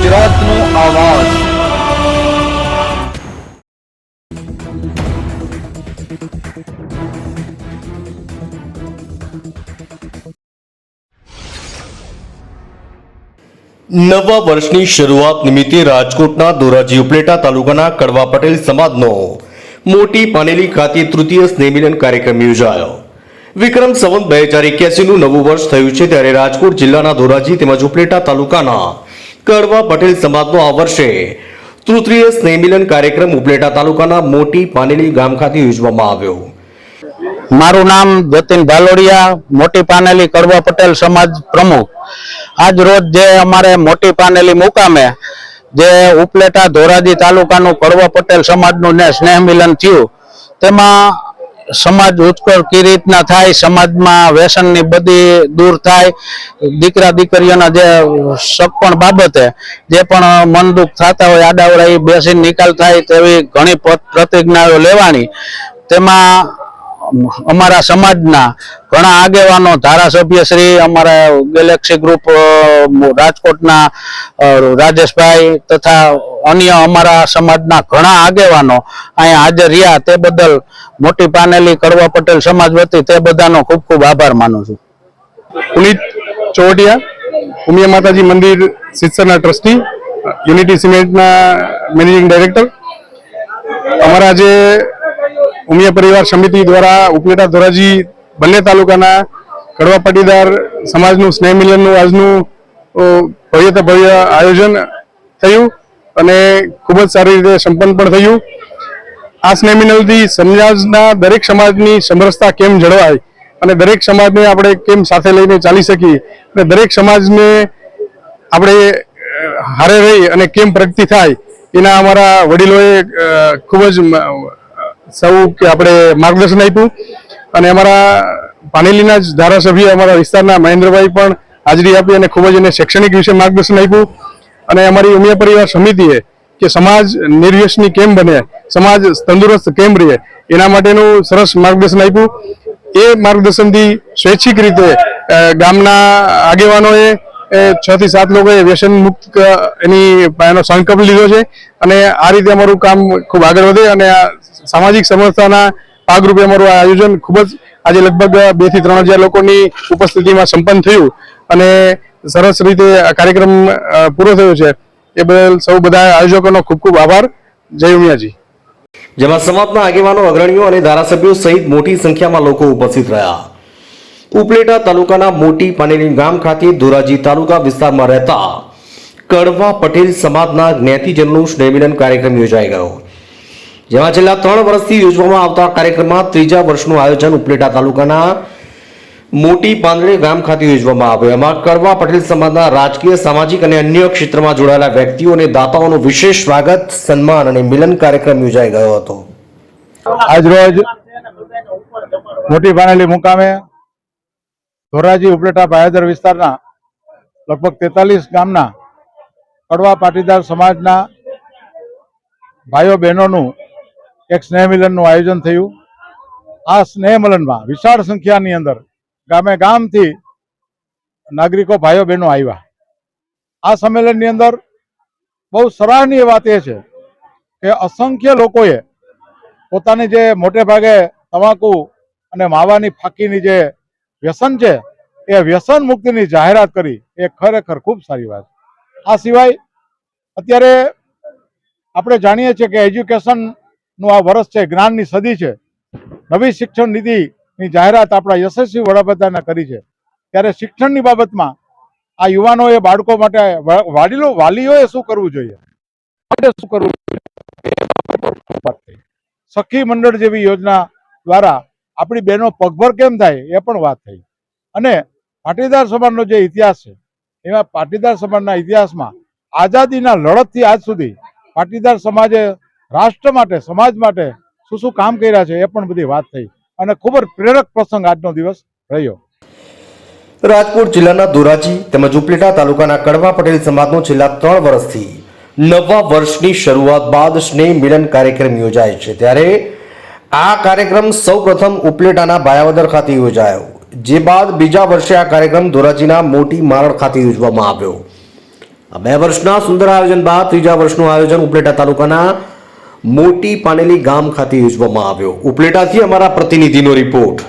ગુજરાતનો આવાજ। નવા વર્ષની શરૂઆત નિમિત્તે રાજકોટના ધોરાજી ઉપલેટા તાલુકાના કડવા પટેલ સમાજનો મોટી પાનેલી ખાતે તૃતીય સ્નેહમિલન કાર્યક્રમ યોજાયો। વિક્રમ સંવત 2081નું નવું વર્ષ થયું છે, ત્યારે રાજકોટ જિલ્લાના ધોરાજી તેમજ ઉપલેટા તાલુકાના કડવા પટેલ સમાજનો આ વર્ષે તૃતીય સ્નેહમિલન કાર્યક્રમ ઉપલેટા તાલુકાના મોટી પાનેલી ગામ ખાતે યોજવામાં આવ્યો। મારું નામ જતીન ભાલોડિયા, મોટી પાનેલી કડવા પટેલ સમાજ પ્રમુખ। આજ રોજ જે અમારે મોટી પાનેલી મુકામે જે ઉપલેટા ધોરાજી તાલુકાનું કડવા પટેલ સમાજનું ને સ્નેહ મિલન થયું, તેમાં સમાજ ઉત્કર્ષ કેવી રીતના થાય, સમાજમાં વ્યસનની બધી દૂર થાય, દીકરા દીકરીઓના જે સગપણ બાબતે જે પણ મન દુઃખ થતા હોય આડાવડા એ બેસીને નિકાલ થાય તેવી ઘણી પ્રતિજ્ઞાઓ લેવાની। તેમાં અમારા સમાજના ઘણા આગેવાનો, ધારાસભ્ય શ્રી, અમારા ગેલેક્સી ગ્રુપ રાજકોટના રાજેશભાઈ તથા અન્ય અમારા સમાજના ઘણા આગેવાનો અહીંયા હાજર રહ્યા, તે બદલ મોટી પાનેલી કડવા પટેલ સમાજ વતી તે બધાનો ખૂબ ખૂબ આભાર માનું છું। પુનિત ચોવટિયા, ઉમિયા માતાજી મંદિર સિત્સરના ટ્રસ્ટી, યુનિટી સિમેન્ટના મેનેજિંગ ડાયરેક્ટર। અમારા જે ઉમિયા પરિવાર સમિતિ દ્વારા ઉપલેટા ધોરાજી બંને તાલુકાના કડવા પાટીદાર સમાજનું સ્નેહ મિલનનું આજનું ભવ્ય આયોજન થયું અને ખૂબ જ સારી રીતે સંપન્ન પણ થયું। આ સ્નેહ મિલનથી સમાજના દરેક સમાજની સમરસતા કેમ જળવાય અને દરેક સમાજને આપણે કેમ સાથે લઈને ચાલી શકીએ અને દરેક સમાજને આપણે હારે રહી અને કેમ પ્રગતિ થાય એના અમારા વડીલોએ ખૂબ જ સૌ કે આપણે માર્ગદર્શન આપ્યું અને અમારા પાનેલીના જ ધારાસભ્ય અમારા વિસ્તારના મહેન્દ્રભાઈ પણ હાજરી આપી અને ખૂબ જ એને શૈક્ષણિક વિશે માર્ગદર્શન આપ્યું। અને અમારી ઉમિયા પરિવાર સમિતિએ કે સમાજ નિર્વ્યસની કેમ બને, સમાજ તંદુરસ્ત કેમ રહે એના માટેનું સરસ માર્ગદર્શન આપ્યું। એ માર્ગદર્શનથી સ્વૈચ્છિક રીતે ગામના આગેવાનોએ 6 થી 7 લોકોએ વ્યસન મુક્ત એનો સંકલ્પ લીધો છે અને આ રીતે અમારું કામ ખૂબ આગળ વધે અને આ સામાજિક સમરસતાના ભાગરૂપે અમારું આ આયોજન ખૂબ જ આજે લગભગ 2 થી 3 હજાર લોકોની ઉપસ્થિતિમાં સંપન્ન થયું અને સરસ રીતે આ કાર્યક્રમ પૂરો થયો છે। એ બદલ સૌ બધા આયોજકોનો ખૂબ ખૂબ આભાર। જય ઉમિયાજી। જેમાં સમાજના આગેવાનો, અગ્રણીઓ અને ધારાસભ્યો સહિત મોટી સંખ્યામાં લોકો ઉપસ્થિત રહ્યા। ઉપલેટા તાલુકાના મોટી પાનેલી ગામ ખાતે ધોરાજી તાલુકા વિસ્તારમાં રહેતા કડવા પટેલ સમાજના જ્ઞાતિજનોનું સ્નેહમિલન કાર્યક્રમ યોજાઈ ગયો, જેમાં છેલ્લા 3 વર્ષથી યોજવામાં આવતા કાર્યક્રમમાં ત્રીજા વર્ષનું આયોજન ઉપલેટા તાલુકાના મોટી પાનેલી ગામ ખાતે યોજવામાં આવ્યું। એમાં કડવા પટેલ સમાજના રાજકીય, સામાજિક અને અન્ય ક્ષેત્રમાં જોડાયેલા વ્યક્તિઓ અને દાતાઓનું વિશેષ સ્વાગત, સન્માન અને મિલન કાર્યક્રમ યોજાઈ ગયો હતો। આજ રોજ મોટી પાનેલી મુકામે ધોરાજી ઉપલેટા ભાયાદર વિસ્તારના લગભગ 43 ગામના કડવા પાટીદાર સમાજના ભાઈઓ બહેનોનું એક સ્નેહ મિલનનું આયોજન થયું। આ સ્નેહ મિલનમાં વિશાળ સંખ્યાની અંદર ગામે ગામથી નાગરિકો, ભાઈઓ બહેનો આવ્યા। આ સંમેલનની અંદર બહુ સરાહનીય વાત એ છે કે અસંખ્ય લોકોએ પોતાની જે મોટે ભાગે તમાકુ અને માવાની ફાંકીની જે વ્યસન છે એ વ્યસન મુક્તિની જાહેરાત કરી, એ ખરેખર ખૂબ સારી વાત। આ સિવાય અત્યારે આપણે જાણીએ છીએ કે એજ્યુકેશનનું આ વર્ષ છે, જ્ઞાનની સદી છે। નવી શિક્ષણ નીતિની જાહેરાત આપણા યશસ્વી વડાપ્રધાને કરી છે, ત્યારે શિક્ષણની બાબતમાં આ યુવાનોએ, બાળકો માટે વાલીઓએ શું કરવું જોઈએ, શું કરવું જોઈએ। સખી મંડળ જેવી યોજના દ્વારા આપણી બહેનો પગભર કેમ થાય એ પણ વાત થઈ। અને પાટીદાર સમાજનો જે ઇતિહાસ છે એમાં પાટીદાર સમાજના ઇતિહાસમાં આઝાદીના લડતથી આજ સુધી પાટીદાર સમાજે રાષ્ટ્ર માટે, સમાજ માટે શું શું કામ કર્યા છે એ પણ બધી વાત થઈ અને ખૂબ જ પ્રેરક પ્રસંગ આજનો દિવસ રહ્યો। રાજકોટ જિલ્લાના ધોરાજી તેમજ ઉપલેટા તાલુકાના કડવા પટેલ સમાજનો છેલ્લા 3 વર્ષથી નવા વર્ષની શરૂઆત બાદ સ્નેહ મિલન કાર્યક્રમ યોજાય છે, ત્યારે આ કાર્યક્રમ સૌપ્રથમ ઉપલેટાના ભાયાવદર ખાતે યોજાયો, જે બાદ બીજા વર્ષે આ કાર્યક્રમ ધોરાજીના મોટી મારડ ખાતે યોજવામાં આવ્યો। આ 2 વર્ષના સુંદર આયોજન બાદ ત્રીજા વર્ષનું આયોજન ઉપલેટા તાલુકાના મોટી પાનેલી ગામ ખાતે યોજવામાં આવ્યો. ઉપલેટાથી અમારા પ્રતિનિધિનો રિપોર્ટ.